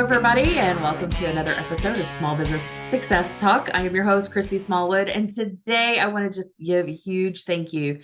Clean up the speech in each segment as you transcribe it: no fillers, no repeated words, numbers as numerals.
everybody, and welcome to another episode of Small Business Success Talk. I am your host, Christy Smallwood, and today I want to just give a huge thank you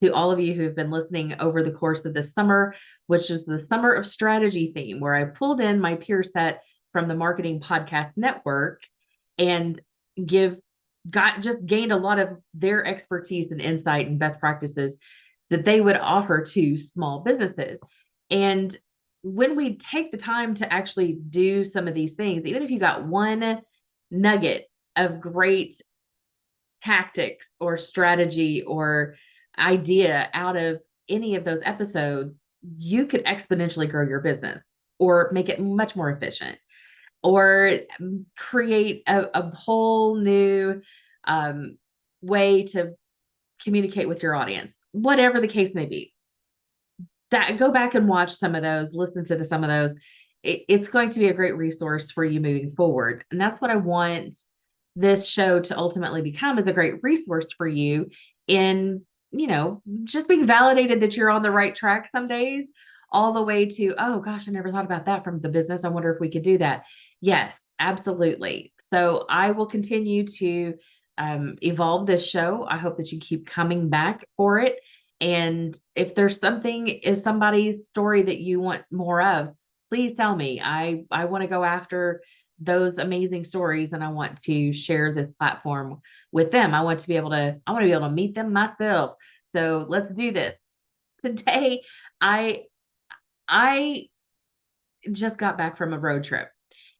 to all of you who have been listening over the course of this summer, which is the Summer of Strategy theme, where I pulled in my peer set from the Marketing Podcast Network and gained a lot of their expertise and insight and best practices that they would offer to small businesses. And when we take the time to actually do some of these things, even if you got one nugget of great tactics or strategy or idea out of any of those episodes, you could exponentially grow your business or make it much more efficient or create a whole new way to communicate with your audience, whatever the case may be. Go back and watch some of those, listen to some of those. It's going to be a great resource for you moving forward. And that's what I want this show to ultimately become, is a great resource for you in, just being validated that you're on the right track some days, all the way to, oh gosh, I never thought about that from the business. I wonder if we could do that. Yes, absolutely. So I will continue to evolve this show. I hope that you keep coming back for it. And if there's somebody's story that you want more of, please tell me. I want to go after those amazing stories, and I want to share this platform with them. I want to be able to meet them myself. So let's do this. Today, I just got back from a road trip,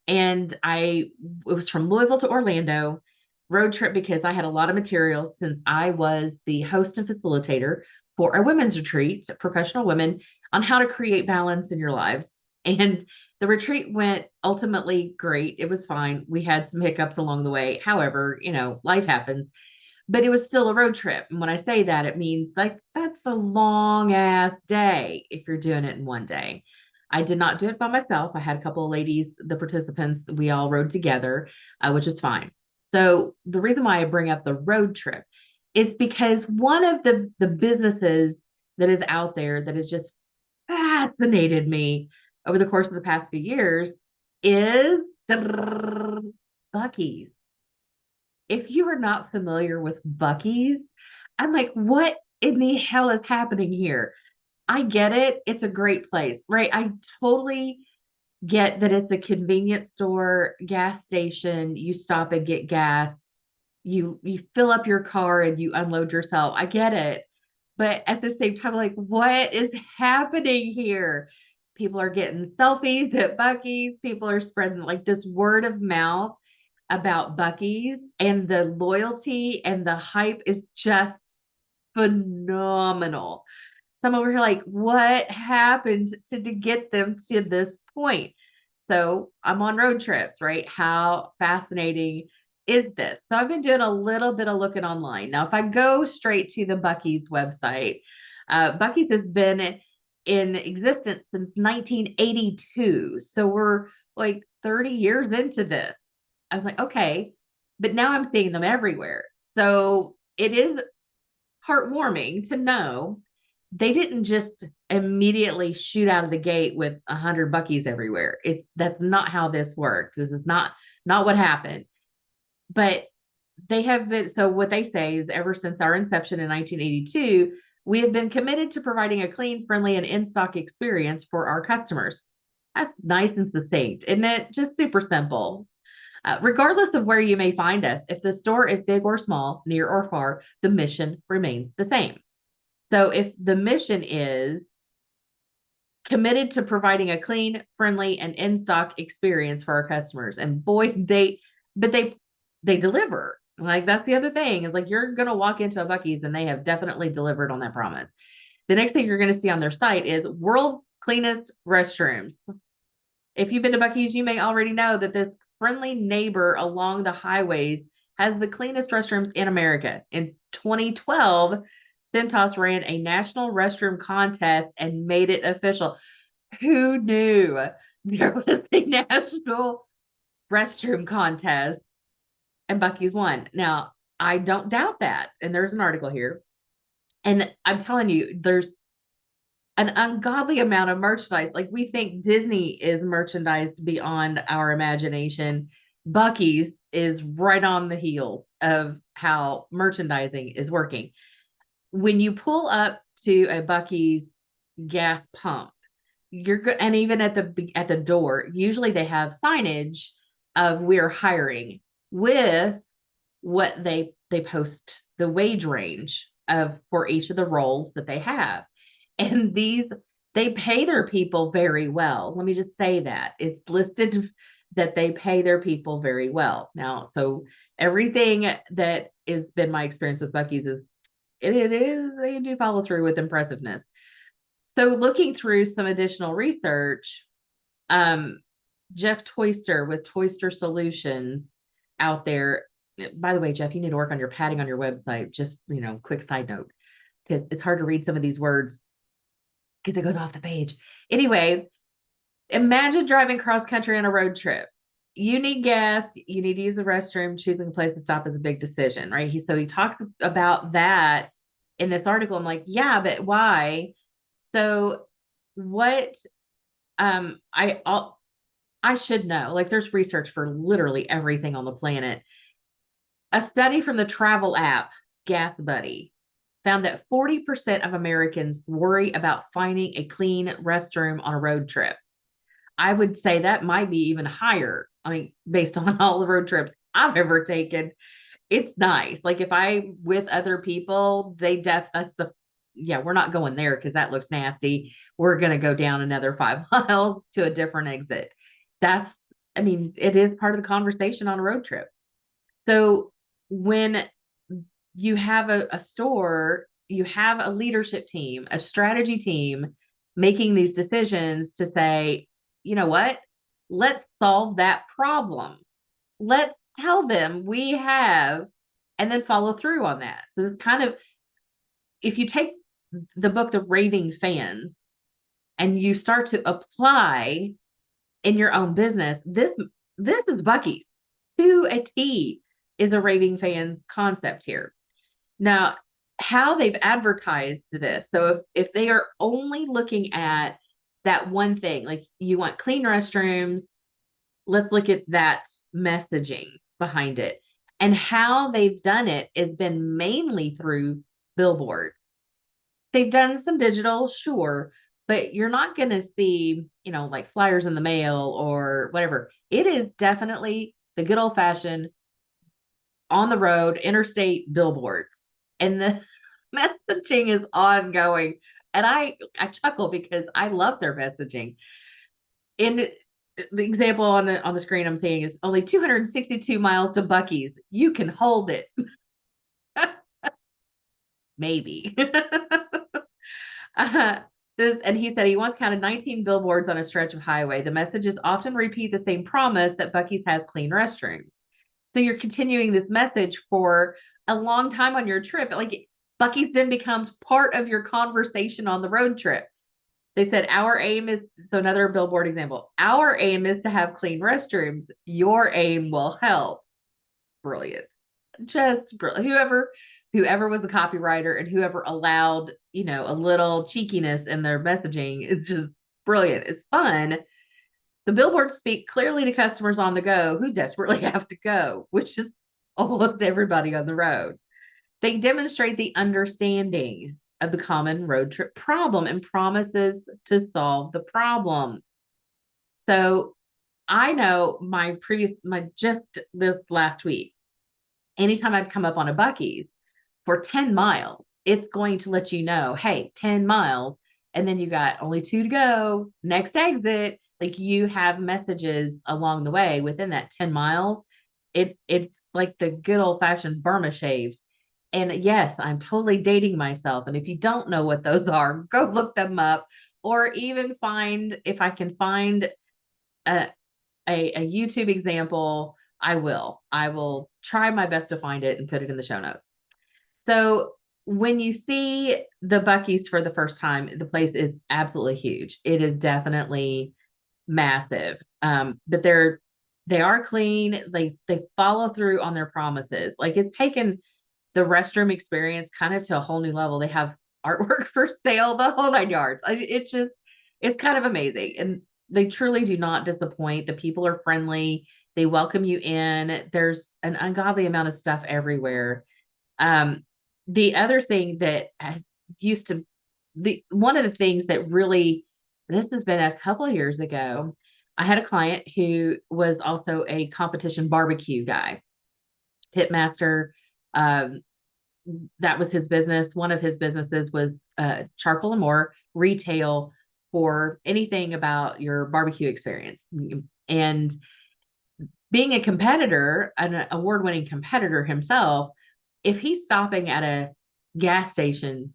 and it was from Louisville to Orlando. Road trip because I had a lot of material since I was the host and facilitator for a women's retreat, professional women, on how to create balance in your lives. And the retreat went ultimately great. It was fine. We had some hiccups along the way. However, life happens, but it was still a road trip. And when I say that, it means like that's a long ass day if you're doing it in one day. I did not do it by myself. I had a couple of ladies, the participants, we all rode together, which is fine. So the reason why I bring up the road trip is because one of the businesses that is out there that has just fascinated me over the course of the past few years is Buc-ee's. If you are not familiar with Buc-ee's, I'm like, what in the hell is happening here? I get it. It's a great place, right? I totally get that it's a convenience store, gas station. You stop and get gas. You fill up your car and you unload yourself. I get it. But at the same time, like, what is happening here? People are getting selfies at Buc-ee's. People are spreading like this word of mouth about Buc-ee's, and the loyalty and the hype is just phenomenal. So I'm over here like, what happened to get them to this point? So I'm on road trips, right? How fascinating is this? So I've been doing a little bit of looking online. Now, if I go straight to the Buc-ee's website, Buc-ee's has been in existence since 1982. So we're like 30 years into this. I was like, okay, but now I'm seeing them everywhere. So it is heartwarming to know they didn't just immediately shoot out of the gate with 100 Buc-ee's everywhere. That's not how this works. This is not what happened. But they have been, so what they say is, ever since our inception in 1982, we have been committed to providing a clean, friendly, and in-stock experience for our customers. That's nice and succinct, isn't it? Just super simple. Regardless of where you may find us, if the store is big or small, near or far, the mission remains the same. So if the mission is committed to providing a clean, friendly, and in-stock experience for our customers, and boy, they deliver. Like, that's the other thing, is like, you're gonna walk into a Buc-ee's and they have definitely delivered on that promise. The next thing you're gonna see on their site is world cleanest restrooms. If you've been to Buc-ee's, you may already know that this friendly neighbor along the highways has the cleanest restrooms in America. In 2012, Centos ran a national restroom contest and made it official. Who knew there was a national restroom contest and Buc-ee's won? Now, I don't doubt that. And there's an article here. And I'm telling you, there's an ungodly amount of merchandise. Like we think Disney is merchandised beyond our imagination. Bucky's is right on the heel of how merchandising is working. When you pull up to a Bucky's gas pump, you're good, and even at the door, usually they have signage of we're hiring with what they post the wage range of for each of the roles that they have. And these they pay their people very well. Let me just say that. It's listed that they pay their people very well. Now, so everything that has been my experience with Bucky's is it is they do follow through with impressiveness. So looking through some additional research, um, Jeff Toyster with Toyster Solutions out there. By the way, Jeff, you need to work on your padding on your website. Just, quick side note, because it's hard to read some of these words because it goes off the page. Anyway, imagine driving cross country on a road trip. You need gas, you need to use the restroom, choosing a place to stop is a big decision, right? He talked about that in this article. I'm like, yeah, but why? So what I should know, like there's research for literally everything on the planet. A study from the travel app Gas Buddy found that 40% of Americans worry about finding a clean restroom on a road trip. I would say that might be even higher. I mean, based on all the road trips I've ever taken, it's nice. Like if I with other people, that's the yeah, we're not going there because that looks nasty. We're gonna go down another 5 miles to a different exit. That's I mean, it is part of the conversation on a road trip. So when you have a store, you have a leadership team, a strategy team making these decisions to say, you know what? Let's solve that problem. Let's tell them we have, and then follow through on that. So it's kind of, if you take the book, The Raving Fans, and you start to apply in your own business, this is Bucky's to a T is a raving fans concept here. Now, how they've advertised this. So if they are only looking at that one thing, like you want clean restrooms, let's look at that messaging behind it. And how they've done it has been mainly through billboards. They've done some digital, sure, but you're not going to see, like flyers in the mail or whatever. It is definitely the good old fashioned on the road, interstate billboards. And the messaging is ongoing. And I chuckle because I love their messaging. In the example on the screen I'm seeing is only 262 miles to Bucky's. You can hold it. Maybe. uh, and he said he once counted 19 billboards on a stretch of highway. The messages often repeat the same promise that Bucky's has clean restrooms. So you're continuing this message for a long time on your trip. Like Bucky's then becomes part of your conversation on the road trip. They said, our aim is, so another billboard example, our aim is to have clean restrooms. Your aim will help. Brilliant. Just brilliant. Whoever was the copywriter and whoever allowed, a little cheekiness in their messaging is just brilliant. It's fun. The billboards speak clearly to customers on the go who desperately have to go, which is almost everybody on the road. They demonstrate the understanding of the common road trip problem and promises to solve the problem. So I know just this last week, anytime I'd come up on a Bucky's for 10 miles, it's going to let you know, hey, 10 miles. And then you got only 2 to go, next exit. Like you have messages along the way within that 10 miles. It's like the good old fashioned Burma shaves. And yes, I'm totally dating myself. And if you don't know what those are, go look them up or even if I can find a, a YouTube example, I will. I will try my best to find it and put it in the show notes. So when you see the Bucky's for the first time, the place is absolutely huge. It is definitely massive. But they are clean. They follow through on their promises. Like it's taken the restroom experience kind of to a whole new level. They have artwork for sale, the whole 9 yards. It's just, it's kind of amazing. And they truly do not disappoint. The people are friendly. They welcome you in. There's an ungodly amount of stuff everywhere. Um, the other thing that I used to, one of the things that really, this has been a couple of years ago, I had a client who was also a competition barbecue guy, pitmaster. Um, that was his business. One of his businesses was charcoal and more retail for anything about your barbecue experience. And being a competitor, an award-winning competitor himself, if he's stopping at a gas station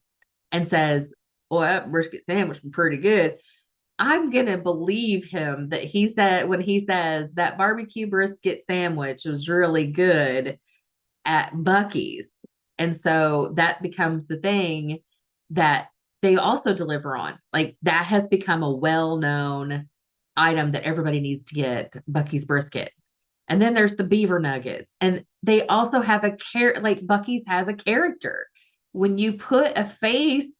and says, "Well, that brisket sandwich was pretty good," I'm gonna believe him that he said when he says that barbecue brisket sandwich was really good at Bucky's. And so that becomes the thing that they also deliver on. Like that has become a well-known item that everybody needs to get, Bucky's brisket. And then there's the beaver nuggets. And they also have like Bucky's has a character. When you put a face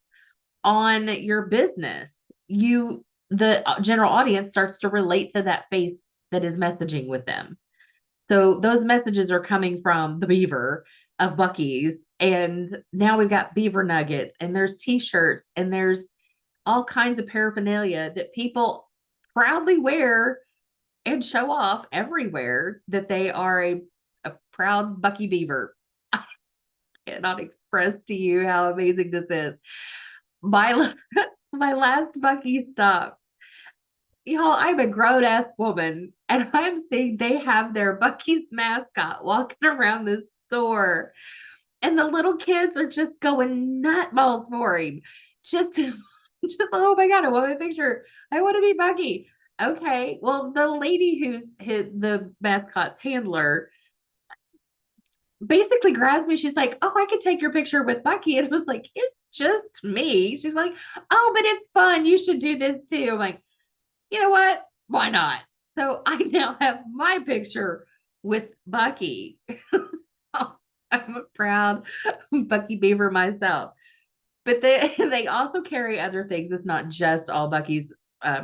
on your business, the general audience starts to relate to that face that is messaging with them. So those messages are coming from the beaver of Bucky's. And now we've got beaver nuggets and there's t-shirts and there's all kinds of paraphernalia that people proudly wear and show off everywhere that they are a proud Bucky beaver. I cannot express to you how amazing this is. My, my last Bucky stop, y'all, I'm a grown ass woman and I'm seeing they have their Bucky's mascot walking around the store. And the little kids are just going nutballs for him. Just, just, oh my God, I want a picture. I want to be Bucky. Okay. Well, the lady the mascot's handler basically grabs me. She's like, "Oh, I could take your picture with Bucky." And it was like, "It's just me." She's like, "Oh, but it's fun. You should do this too." I'm like, you know what? Why not? So I now have my picture with Bucky. So I'm a proud Bucky Beaver myself. But they also carry other things. It's not just all Bucky's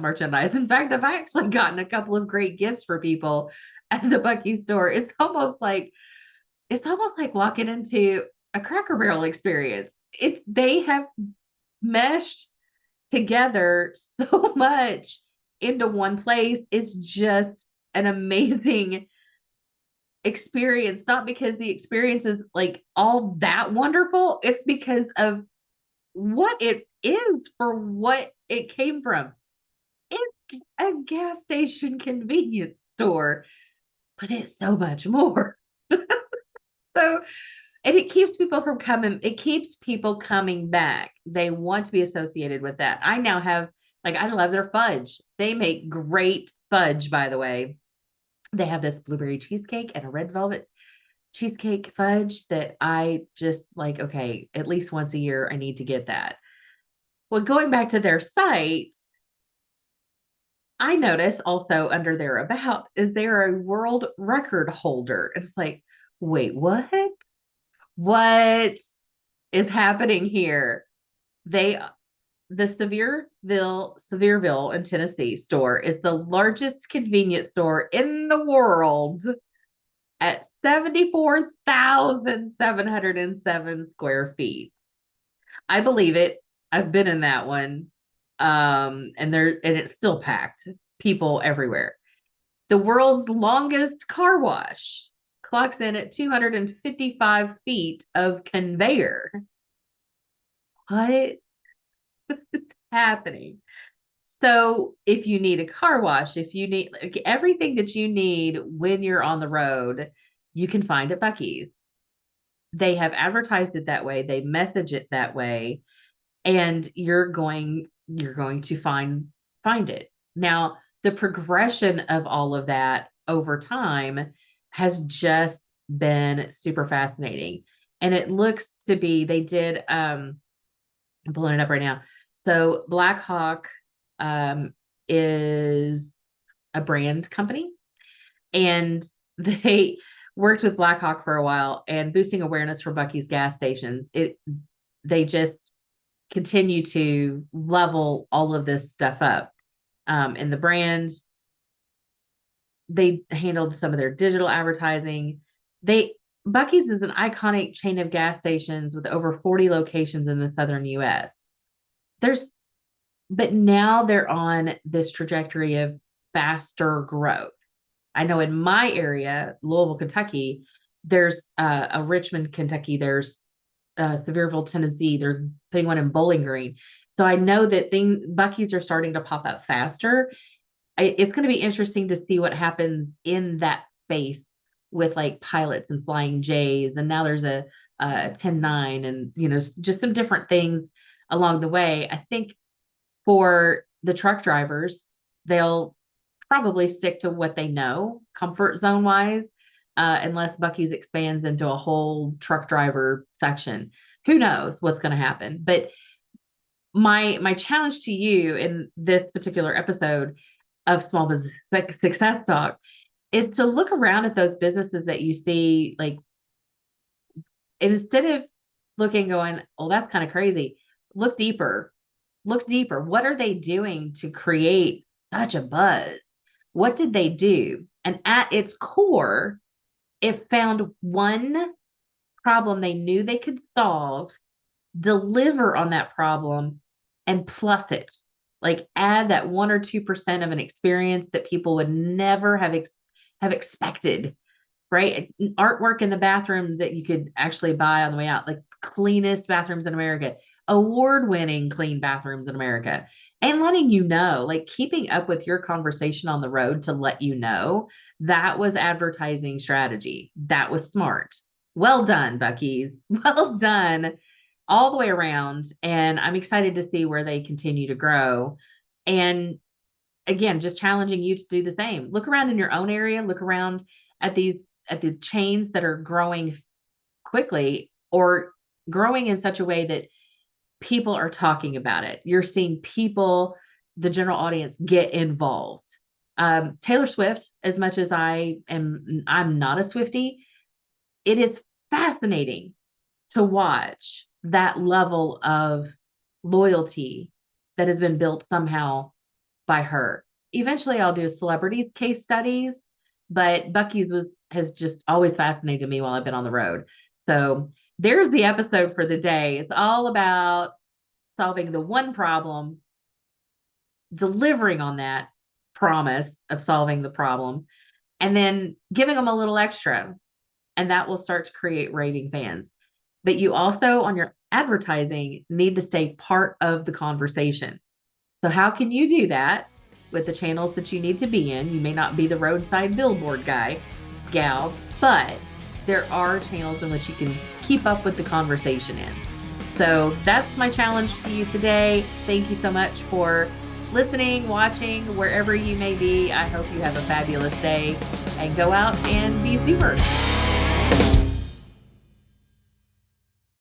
merchandise. In fact, I've actually gotten a couple of great gifts for people at the Bucky store. It's almost like walking into a Cracker Barrel experience. They have meshed together so much into one place. It's just an amazing experience, not because the experience is like all that wonderful. It's because of what it is for what it came from. It's a gas station convenience store, but it's so much more. So, and it keeps people coming back. They want to be associated with that. I now have, like, I love their fudge. They make great fudge, by the way. They have this blueberry cheesecake and a red velvet cheesecake fudge that I just like, okay, at least once a year, I need to get that. Well, going back to their site, I notice also under their about is they're a world record holder. It's like, wait, what? What is happening here? They the Sevierville in Tennessee store is the largest convenience store in the world at 74,707 square feet. I believe it. I've been in that one. And it's still packed. People everywhere. The world's longest car wash clocks in at 255 feet of conveyor. What is happening? So if you need a car wash, if you need like everything that you need when you're on the road, you can find at Bucky's. They have advertised it that way, they message it that way, and you're going to find it. Now, the progression of all of that over time has just been super fascinating. And it looks to be they did I'm pulling it up right now. So Blackhawk is a brand company, and they worked with Blackhawk for a while and boosting awareness for Bucky's gas stations. They just continue to level all of this stuff up. In the brand, they handled some of their digital advertising. They Bucky's is an iconic chain of gas stations with over 40 locations in the southern US. There's but now they're on this trajectory of faster growth. I know in my area, Louisville, Kentucky, there's a Richmond, Kentucky, there's Sevierville, Tennessee. They're putting one in Bowling Green. So I know that Bucky's are starting to pop up faster. It's going to be interesting to see what happens in that space with like pilots and flying J's. And now there's a 10-9 and, just some different things along the way. I think for the truck drivers, they'll probably stick to what they know comfort zone wise, unless Bucky's expands into a whole truck driver section. Who knows what's going to happen? But my challenge to you in this particular episode of Small Business Success Talk is to look around at those businesses that you see, like, instead of looking going, oh, that's kind of crazy, look deeper. Look deeper. What are they doing to create such a buzz? What did they do? And at its core, it found one problem they knew they could solve, deliver on that problem, and plus it. Like add that 1 or 2% of an experience that people would never have expected, right? Artwork in the bathroom that you could actually buy on the way out, like cleanest bathrooms in America, award-winning clean bathrooms in America, and letting you know, like keeping up with your conversation on the road to let you know that was advertising strategy. That was smart. Well done, Bucky's. Well done all the way around. And I'm excited to see where they continue to grow. And again, just challenging you to do the same. Look around in your own area, look around at the chains that are growing quickly or growing in such a way that people are talking about it. You're seeing people, the general audience, get involved. Taylor Swift, as much as I'm not a Swiftie, it is fascinating to watch that level of loyalty that has been built somehow by her. Eventually I'll do celebrity case studies, but Bucky's has just always fascinated me while I've been on the road. So there's the episode for the day. It's all about solving the one problem, delivering on that promise of solving the problem, and then giving them a little extra. And that will start to create raving fans. But you also, on your advertising, need to stay part of the conversation. So how can you do that with the channels that you need to be in? You may not be the roadside billboard guy, gal, but there are channels in which you can keep up with the conversation in. So that's my challenge to you today. Thank you so much for listening, watching, wherever you may be. I hope you have a fabulous day and go out and be super.